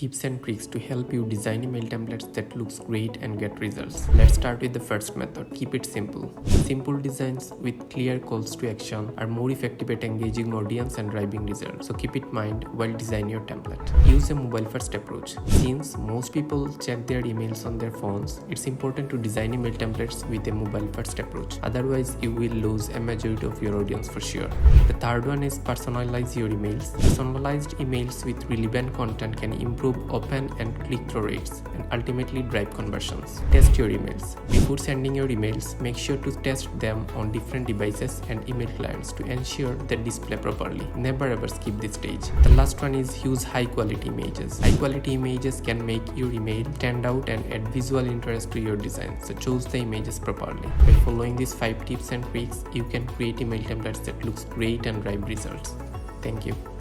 tips and tricks to help you design email templates that looks great and get results. Let's start with the first method. Keep it simple. Simple designs with clear calls to action are more effective at engaging audience and driving results. So keep it in mind while designing your template. Use a mobile first approach. Since most people check their emails on their phones, it's important to design email templates with a mobile first approach. Otherwise, you will lose a majority of your audience for sure. The third one is personalize your emails. Personalized emails with relevant content can improve open and click-through rates and ultimately drive conversions. Test your emails. Before sending your emails, make sure to test them on different devices and email clients to ensure they display properly. Never ever skip this stage. The last one is use high quality images. High quality images can make your email stand out and add visual interest to your design. So choose the images properly. By following these 5 tips and tricks, you can create email templates that looks great and drive results. Thank you.